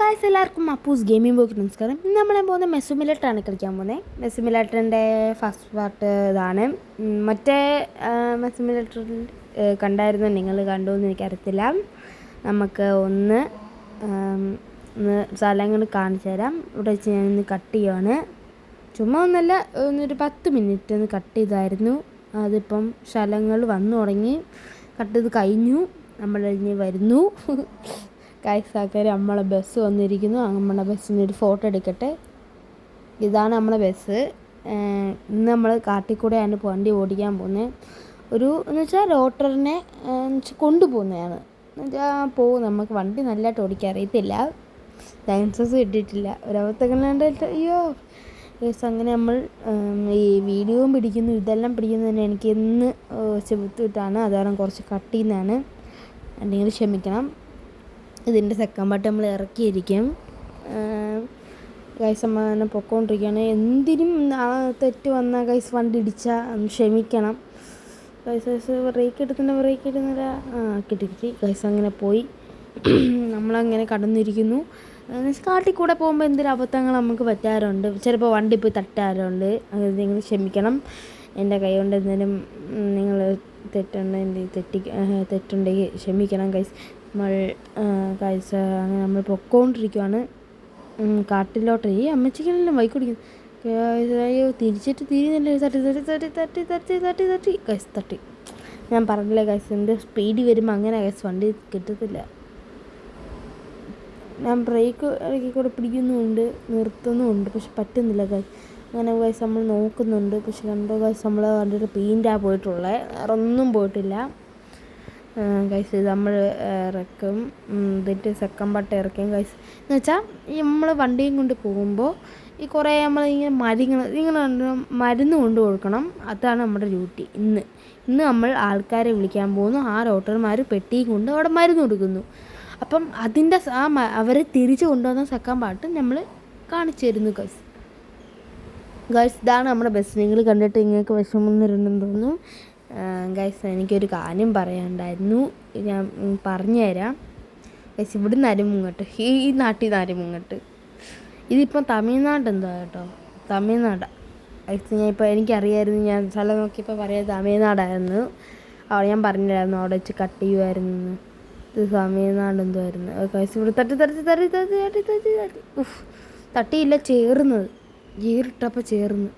Guys, എല്ലാവർക്കും Appus gaming ബോക്ക് നമസ്കാരം. ഇന്ന് നമ്മളെ പോകുന്നത് മെസ്സുമിലേറ്ററാണ് കളിക്കാൻ പോകുന്നത്. മെസ്സുമിലേറ്ററിൻ്റെ ഫസ്റ്റ് പാർട്ട് ഇതാണ്. മറ്റേ മെസ്സുമിലേറ്ററിൽ കണ്ടായിരുന്നു, നിങ്ങൾ കണ്ടു എന്ന് എനിക്കറിയത്തില്ല. നമുക്ക് ഒന്ന് സ്ഥലങ്ങൾ കാണിച്ചു തരാം. ഇവിടെ വെച്ച് ഞാനിന്ന് കട്ട് ചെയ്യുവാണ്. ചുമ്മാ ഒന്നല്ല, ഒരു 10 മിനിറ്റ് ഒന്ന് കട്ട് ചെയ്തായിരുന്നു. അതിപ്പം സ്ഥലങ്ങൾ വന്നു തുടങ്ങി, കട്ട് ചെയ്ത് കഴിഞ്ഞു. നമ്മളിഞ്ഞ് വരുന്നു. കായ്സാക്കാർ നമ്മളെ ബസ് വന്നിരിക്കുന്നു. നമ്മളെ ബസ്സിന് ഒരു ഫോട്ടോ എടുക്കട്ടെ. ഇതാണ് നമ്മളെ ബസ്. ഇന്ന് നമ്മൾ കാട്ടിക്കൂടെയാണ് വണ്ടി ഓടിക്കാൻ പോകുന്നത്. എന്ന് വെച്ചാൽ റോട്ടറിനെ കൊണ്ടുപോകുന്നതാണ്. നമുക്ക് വണ്ടി നല്ലതായിട്ട് ഓടിക്കാൻ അറിയത്തില്ല, ലൈസൻസ് കിട്ടിയിട്ടില്ല. ഒരവസ്ഥ അയ്യോ കേസ്. അങ്ങനെ നമ്മൾ ഈ വീഡിയോയും പിടിക്കുന്നു, ഇതെല്ലാം പിടിക്കുന്നതിന് എനിക്ക് ഇന്ന് ബുദ്ധിമുട്ടാണ്. അതാണ് കുറച്ച് കട്ട് ചെയ്യുന്നതാണ്, അല്ലെങ്കിൽ ക്ഷമിക്കണം. ഇതിൻ്റെ സെക്കൻഡ് പാർട്ട് നമ്മൾ ഇറക്കിയിരിക്കും. ഗൈസ് അമ്മ പൊക്കോണ്ടിരിക്കുകയാണ്. എന്തിനും തെറ്റ് വന്നാൽ ഗൈസ് വണ്ടി ഇടിച്ചാൽ ക്ഷമിക്കണം. ഗൈസ് ബ്രേക്ക് എടുക്കുന്നില്ല. കിട്ടി ഗൈസ്. അങ്ങനെ പോയി നമ്മളങ്ങനെ കടന്നിരിക്കുന്നു. കാട്ടിൽ കൂടെ പോകുമ്പോൾ എന്തൊരു അബദ്ധങ്ങൾ നമുക്ക് പറ്റാറുണ്ട്. ചിലപ്പോൾ വണ്ടി പോയി തട്ടാറുണ്ട്. അത് നിങ്ങൾ ക്ഷമിക്കണം. എൻ്റെ കൈ കൊണ്ട് എന്തെങ്കിലും നിങ്ങൾ തെറ്റുണ്ടെങ്കിൽ ക്ഷമിക്കണം ഗൈസ്. അങ്ങനെ നമ്മൾ പൊക്കോണ്ടിരിക്കുവാണ് കാട്ടിലോട്ട്. ഈ അമ്മച്ചിക്കെല്ലാം ബൈക്ക് ഓടിക്കുന്നു. അയ്യോ തിരിച്ചിട്ട് തിരിയുന്നില്ല. തട്ടി. ഞാൻ പറഞ്ഞില്ല ഗൈസ്, എൻ്റെ സ്പീഡിൽ വരുമ്പോൾ അങ്ങനെ ഗൈസ് വണ്ടി കിട്ടത്തില്ല. ഞാൻ ബ്രേക്ക് ഇടയ്ക്ക് കൂടെ പിടിക്കുന്നുമുണ്ട്, നിർത്തുന്നുമുണ്ട്, പക്ഷെ പറ്റുന്നില്ല ഗൈസ്. അങ്ങനെ ഗൈസ് നമ്മൾ നോക്കുന്നുണ്ട്. പക്ഷെ കണ്ടോ ഗൈസ്, നമ്മൾ വണ്ടിയുടെ പെയിൻറ്റാണ് പോയിട്ടുള്ളത്, വേറെ ഒന്നും പോയിട്ടില്ല ഗൈസ്. ഇത് നമ്മൾ ഇറക്കും. ഇതിൻ്റെ സെക്കൻഡ് പാർട്ട് ഇറക്കും ഗൈസ്. എന്ന് വെച്ചാൽ ഈ നമ്മൾ വണ്ടിയും കൊണ്ട് പോകുമ്പോൾ ഈ കുറേ നമ്മളിങ്ങനെ മരുന്ന് കൊണ്ട് കൊടുക്കണം. അതാണ് നമ്മുടെ ഡ്യൂട്ടി. ഇന്ന് നമ്മൾ ആൾക്കാരെ വിളിക്കാൻ പോകുന്നു. ആ ഡോക്ടർമാർ പെട്ടിയും കൊണ്ട് അവിടെ മരുന്ന് കൊടുക്കുന്നു. അപ്പം അതിൻ്റെ അവരെ തിരിച്ച് കൊണ്ടുവന്ന സെക്കൻഡ് പാർട്ട് നമ്മൾ കാണിച്ചു തരുന്നു ഗൈസ്. ഇതാണ് നമ്മുടെ ബസ്. നിങ്ങൾ കണ്ടിട്ട് നിങ്ങൾക്ക് വിഷമൊന്നും തോന്നുന്നു ഗൈസ്. എനിക്കൊരു കാര്യം പറയാനുണ്ടായിരുന്നു, ഞാൻ പറഞ്ഞു തരാം ഗൈസ്. ഇവിടുന്ന് അരിമുങ്ങട്ട്, ഈ നാട്ടിൽ നിന്ന് അരിമുങ്ങട്ട്. ഇതിപ്പം തമിഴ്നാട് എന്തോ കേട്ടോ, തമിഴ്നാടാണ് ഗൈസ്. എനിക്കറിയായിരുന്നു, ഞാൻ സ്ഥലം നോക്കിയപ്പോൾ പറയാം തമിഴ്നാടായിരുന്നു. അവിടെ ഞാൻ പറഞ്ഞില്ലായിരുന്നു അവിടെ വെച്ച് കട്ട് ചെയ്യുമായിരുന്നു. ഇത് തമിഴ്നാട് എന്തോ ആയിരുന്നു ഗൈസ്. ഇവിടെ തട്ടിയില്ല, ചേർന്നത് ഗീറിട്ടപ്പോൾ ചേർന്ന്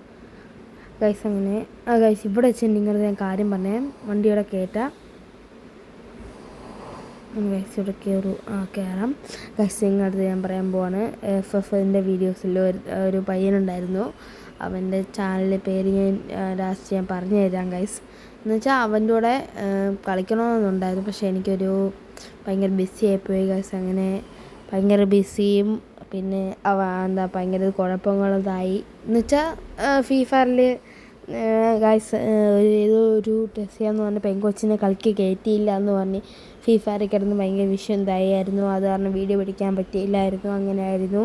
ഗൈസ്. അങ്ങനെ ഗൈസ് ഇവിടെ വെച്ച് നിങ്ങളുടെ ഞാൻ കാര്യം പറഞ്ഞേ. വണ്ടിയുടെ കയറ്റാം ഗൈസ്. ഇവിടെ കയറാം ഗൈസ്. നിങ്ങളുടെ ഞാൻ പറയാൻ പോവാണ്. FFൻ്റെ വീഡിയോസിൽ ഒരു പയ്യനുണ്ടായിരുന്നു. അവൻ്റെ ചാനലിൻ്റെ പേര് ഞാൻ ലാസ്റ്റ് ഞാൻ പറഞ്ഞു തരാം ഗൈസ്. എന്ന് വെച്ചാൽ അവൻ്റെ കൂടെ കളിക്കണമെന്നുണ്ടായിരുന്നു, പക്ഷേ എനിക്കൊരു ഭയങ്കര ബിസി ആയിപ്പോയി ഗൈസ്. അങ്ങനെ ഭയങ്കര ബിസിയും പിന്നെ ഭയങ്കര കുഴപ്പങ്ങളതായി. എന്ന് വെച്ചാൽ ഫ്രീ ഫയറിൽ ഗൈസ് ഏതോ ഒരു ടെസ്സിയാന്ന് പറഞ്ഞ പെങ്കൊച്ചിനെ കളിക്ക് കയറ്റിയില്ല എന്ന് പറഞ്ഞ് ഫ്രീ ഫയറിൽ കിടന്ന് ഭയങ്കര വിഷയം എന്തായിരുന്നു. അത് കാരണം വീഡിയോ പിടിക്കാൻ പറ്റിയില്ലായിരുന്നു. അങ്ങനെ ആയിരുന്നു.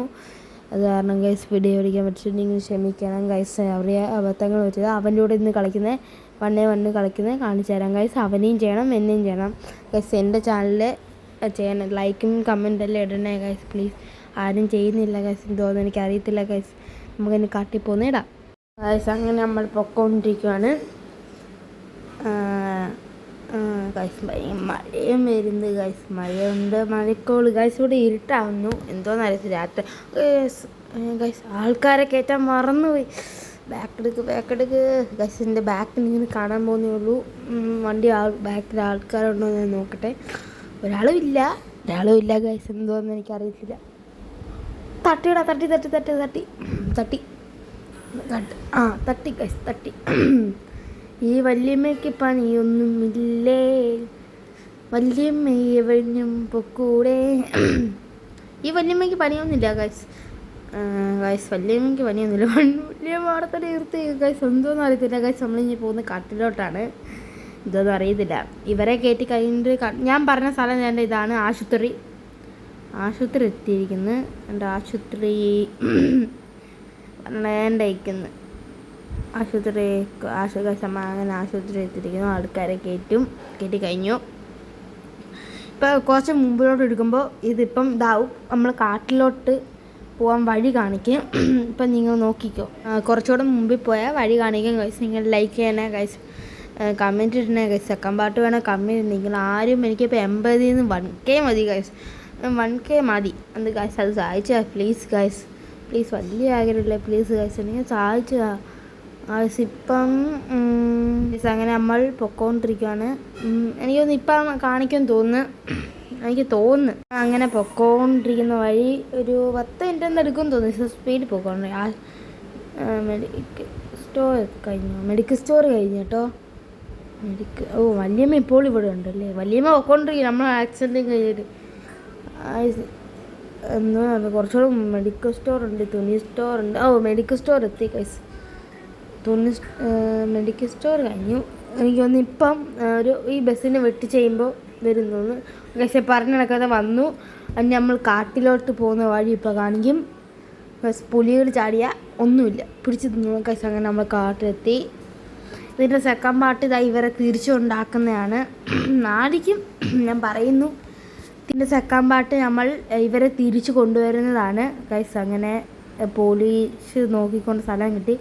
അത് കാരണം ഗൈസ് വീഡിയോ പിടിക്കാൻ പറ്റിയിട്ടുണ്ടെങ്കിൽ ക്ഷമിക്കണം ഗൈസ്. അവരെ അബദ്ധങ്ങൾ പറ്റിയത്. അവൻ്റെ കൂടെ ഇന്ന് കളിക്കുന്നത് വണ്ണ് കളിക്കുന്നത് കാണിച്ചു തരാം ഗൈസ്. അവനെയും ചെയ്യണം, എന്നെയും ചെയ്യണം ഗൈസ്. എൻ്റെ ചാനലിൽ ചെയ്യണം, ലൈക്കും കമൻറ്റെല്ലാം ഇടണേ ഗൈസ് പ്ലീസ്. ആരും ചെയ്യുന്നില്ല ഗൈസ്, എന്തോന്ന് എനിക്കറിയത്തില്ല ഗൈസ്. നമുക്കിനി കാട്ടി പോകുന്ന ഇടാം ഗൈസ്. അങ്ങനെ നമ്മൾ പൊക്കോണ്ടിരിക്കുവാണ് ഗൈസ്. മഴയും വരുന്നത് ഗൈസ്. മഴയുണ്ട്, മഴക്കോള് ഗൈസ്. ഇവിടെ ഇരുട്ടാവുന്നു, എന്തോന്ന് അറിയത്തില്ല. രാത്രി ഗൈസ് ആൾക്കാരെ കയറ്റാൻ മറന്നുപോയി. ബാക്കെടുക്ക് ഗൈസ്. എൻ്റെ ബാക്കിൽ ഇങ്ങനെ കാണാൻ പോകുന്നേ ഉള്ളൂ. വണ്ടി ബാക്കിൽ ആൾക്കാരുണ്ടോ എന്ന് നോക്കട്ടെ. ഒരാളും ഇല്ല ഗൈസ്. എന്തോന്ന് എനിക്കറിയത്തില്ല. തട്ടിയിടാ, തട്ടി ഗൈസ്, തട്ടി. ഈ വല്യമ്മയ്ക്ക് പണിയൊന്നുമില്ലേ, വല്യമ്മയും പൊക്കൂടെ. ഈ വല്യമ്മയ്ക്ക് പണിയൊന്നുമില്ല ഗൈസ്. വല്യമ്മയ്ക്ക് പണിയൊന്നുമില്ല. വല്യമ്മ അവിടെ തന്നെ നിർത്തി ഗൈസ്. എന്തോന്നും അറിയത്തില്ല ഗൈസ്. നമ്മളിങ്ങനെ പോകുന്ന കാട്ടിലോട്ടാണ്. ഇതൊന്നും അറിയത്തില്ല. ഇവരെ കയറ്റി കഴിഞ്ഞിട്ട് ഞാൻ പറഞ്ഞ സ്ഥലം ഞാൻ ഇതാണ് ആശുപത്രി എത്തിയിരിക്കുന്നത്. എൻ്റെ ആശുപത്രി വേണ്ടയിക്കുന്നു. അങ്ങനെ ആശുപത്രി എത്തിയിരിക്കുന്നു. ആൾക്കാരെ കയറ്റി കഴിഞ്ഞു. ഇപ്പോൾ കുറച്ച് മുമ്പിലോട്ട് എടുക്കുമ്പോൾ ഇതിപ്പം ഇതാവും, നമ്മൾ കാട്ടിലോട്ട് പോകാൻ വഴി കാണിക്കും. ഇപ്പം നിങ്ങൾ നോക്കിക്കോ, കുറച്ചുകൂടെ മുമ്പിൽ പോയാൽ വഴി കാണിക്കും ഗൈസ്. നിങ്ങൾ ലൈക്ക് ചെയ്യണേ ഗൈസ്, കമൻറ്റ് ഇടണേ ഗൈസ്. സെക്കൻഡ് പാർട്ട് വേണേൽ കമൻറ്റ് നിങ്ങൾ ആരും. എനിക്കിപ്പോൾ 80 1K മതി ഗൈസ്, 1K മതി. അത് ഗൈസ് അത് സഹായിച്ചാൽ പ്ലീസ് ഗൈസ്, പ്ലീസ്. വലിയ ആഗ്രഹമില്ല, പ്ലീസ് ഗൈസ്, എനിക്ക് സഹായിച്ചതാ ഗൈസ്. ഇപ്പം അങ്ങനെ നമ്മൾ പൊക്കോണ്ടിരിക്കുകയാണ്. എനിക്കൊന്ന് ഇപ്പം കാണിക്കുമെന്ന് തോന്നുന്നു, എനിക്ക് തോന്നുന്നു. അങ്ങനെ പൊക്കോണ്ടിരിക്കുന്ന വഴി ഒരു 10 മിനിറ്റ് എടുക്കുമെന്ന് തോന്നുന്നു. സ്പീഡിൽ പൊക്കോണ്ട്. മെഡിക്കൽ സ്റ്റോർ കഴിഞ്ഞു കേട്ടോ. വല്യമ്മ ഇപ്പോൾ ഇവിടെ ഉണ്ടല്ലേ. വല്യമ്മ പൊക്കോണ്ടിരിക്കും, നമ്മൾ ആക്സിഡൻറ്റ് കഴിഞ്ഞിട്ട്. എന്ന് കുറച്ചുകൂടെ മെഡിക്കൽ സ്റ്റോർ ഉണ്ട്, തുണി സ്റ്റോർ ഉണ്ട്. മെഡിക്കൽ സ്റ്റോർ എത്തി ഗൈസ്. മെഡിക്കൽ സ്റ്റോർ കഴിഞ്ഞു. എനിക്ക് തോന്നുന്നു ഇപ്പം ഈ ബസ്സിനെ വെട്ടി ചെയ്യുമ്പോൾ വരുന്നു ഗൈസ്. പറഞ്ഞു നടക്കാതെ വന്നു. അതിന് നമ്മൾ കാട്ടിലോട്ട് പോകുന്ന വഴി ഇപ്പോൾ കാണിക്കും ഗൈസ്. പുലികൾ ചാടിയ ഒന്നുമില്ല, പിടിച്ച് തിന്നു ഗൈസ്. അങ്ങനെ നമ്മൾ കാട്ടിലെത്തി. ഇതിൻ്റെ സെക്കൻഡ് പാർട്ട് ഇതാ ഇവരെ തിരിച്ചുണ്ടാക്കുന്നതാണ് ആയിരിക്കും, ഞാൻ പറയുന്നു. ഇതിൻ്റെ സെക്കൻഡ് പാർട്ട് നമ്മൾ ഇവരെ തിരിച്ചു കൊണ്ടുവരുന്നതാണ് ഗൈസ്. അങ്ങനെ പോലീസ് നോക്കിക്കൊണ്ട് സ്ഥലം കിട്ടി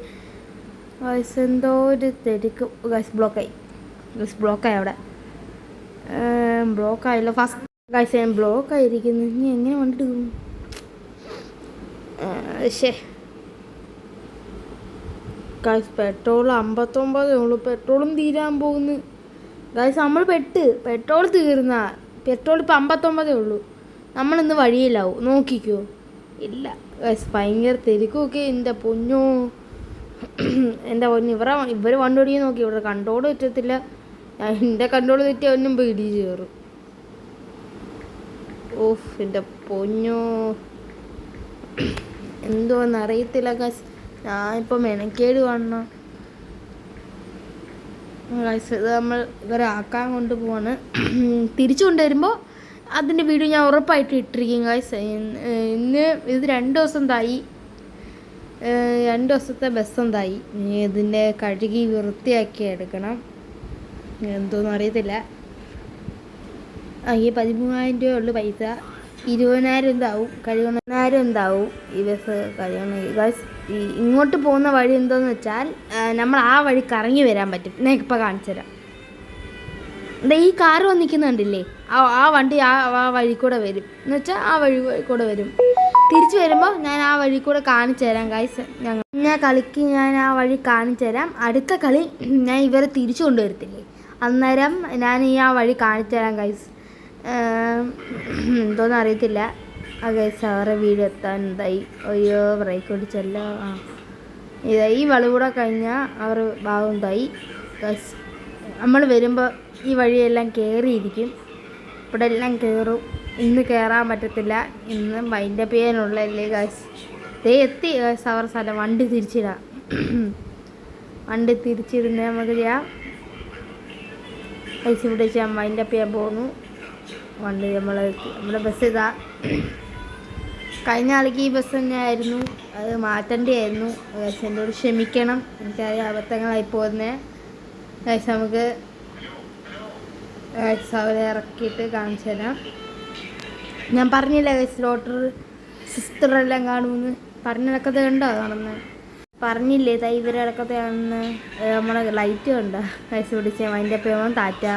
ഗൈസ്. എന്തോ ഒരു തിരക്ക് ഗൈസ്. ബ്ലോക്കായി അവിടെ. ബ്ലോക്കായല്ലോ ഫസ്റ്റ് ഗൈസ്. ഞാൻ ബ്ലോക്കായിരിക്കുന്നു. ഇനി എങ്ങനെ വണ്ടിട്ട് ഗൈസ്. പെട്രോൾ 59 ഉള്ളൂ. പെട്രോളും തീരാൻ പോകുന്നു ഗൈസ്. നമ്മൾ പെട്രോൾ തീർന്ന. പെട്രോൾ ഇപ്പോൾ 59 ഉള്ളൂ. നമ്മളിന്ന് വഴിയിലാവും, നോക്കിക്കോ. ഇല്ല ഗൈസ്, ഭയങ്കര തിരക്കൊക്കെ. എൻ്റെ പൊന്നോ, ഇവർ വണ്ടി ഓടിക്കാൻ നോക്കി. ഇവിടെ കൺട്രോൾ തെറ്റത്തില്ല. എൻ്റെ കൺട്രോൾ തെറ്റി അവനും പേടി കയറും. ഓഫ് എൻ്റെ പൊന്നോ, എന്തോന്ന് അറിയത്തില്ല ഗൈസ്. ഞാനിപ്പോൾ മെനക്കേട് കാണണം ഗൈസ്. ഇത് നമ്മൾ ഇവരെ ആക്കാൻ കൊണ്ട് പോവാണ്. തിരിച്ചു കൊണ്ടുവരുമ്പോൾ അതിൻ്റെ വീഡിയോ ഞാൻ ഉറപ്പായിട്ട് ഇട്ടിരിക്കും ഗൈസ്. ഇന്ന് ഇത് 2 ദിവസം തായി, 2 ദിവസത്തെ ബസ്സെന്തായി. ഇതിൻ്റെ കഴുകി വൃത്തിയാക്കി എടുക്കണം. എന്തോന്നും അറിയത്തില്ല. ഈ 13,000 രൂപയുള്ളൂ പൈസ. 20,000 എന്താവും, 10,000 എന്താവും ഈ ബസ് കഴിയണം ഗൈസ്. ഇങ്ങോട്ട് പോകുന്ന വഴി എന്തോന്ന് വെച്ചാൽ നമ്മൾ ആ വഴി കറങ്ങി വരാൻ പറ്റും. ഞാൻ ഇപ്പോൾ കാണിച്ചു തരാം. ഈ കാറ് വന്നിരിക്കുന്നുണ്ടല്ലേ, ആ വണ്ടി ആ വഴി കൂടെ വരും. എന്ന് വെച്ചാൽ ആ വഴി കൂടെ വരും. തിരിച്ചു വരുമ്പോൾ ഞാൻ ആ വഴി കൂടെ കാണിച്ചു തരാം ഗൈസ്. ഞാൻ കളിക്ക് ഞാൻ ആ വഴി കാണിച്ചു തരാം. അടുത്ത കളി ഞാൻ ഇവരെ തിരിച്ചു കൊണ്ടുവരത്തില്ലേ, അന്നേരം ഞാൻ ആ വഴി കാണിച്ചു തരാം ഗൈസ്. എന്തോന്നും അറിയത്തില്ല ഗൈസ്. അവരുടെ വീട് എത്താൻ എന്തായി. അയ്യോ, ബ്രേക്ക് ഓടിച്ചല്ലോ. ഈ വളി കൂടെ കഴിഞ്ഞാൽ അവർ ഭാഗം എന്തായി ഗൈസ്. നമ്മൾ വരുമ്പോൾ ഈ വഴിയെല്ലാം കയറിയിരിക്കും. ഇവിടെ എല്ലാം കയറും. ഇന്ന് കയറാൻ പറ്റത്തില്ല, ഇന്ന് വൈൻഡപ്പ് ചെയ്യാനുള്ളല്ലേ ഗൈസ്. എത്തി ഗൈസ് അവർ സ്ഥലം. വണ്ടി തിരിച്ചിടാം. വണ്ടി തിരിച്ചിടുന്ന നമുക്ക് ചെയ്യാം ഗൈസ്. ഇവിടെ ചെയ്യാൻ വൈൻഡപ്പ് ചെയ്യാൻ പോകുന്നു. വണ്ടി നമ്മുടെ ബസ് ഇതാ. കഴിഞ്ഞ ആൾക്ക് ഈ ബസ് തന്നെയായിരുന്നു, അത് മാറ്റേണ്ടിയായിരുന്നു ഗൈസ്. എന്നോട് ക്ഷമിക്കണം, എനിക്കറിയാം അബദ്ധങ്ങളായി പോകുന്നത് ഗൈസ്. നമുക്ക് ഗൈസ് അവരെ ഇറക്കിയിട്ട് കാണിച്ചു തരാം. ഞാൻ പറഞ്ഞില്ല ഗൈസ്, ലോട്ടർ സിസ്റ്ററെല്ലാം കാണുമെന്ന്. പറഞ്ഞിടക്കത്തെ കണ്ടോ കാണുന്നത്? പറഞ്ഞില്ലേ തൈ ഇവരെ ഇടക്കത്തെ കാണുന്നത്. നമ്മളെ ലൈറ്റ് കണ്ടോ ഗൈസ്. പിടിച്ച് വൈൻഡപ്പ് ചെയ്യുമ്പോൾ ടാറ്റാ.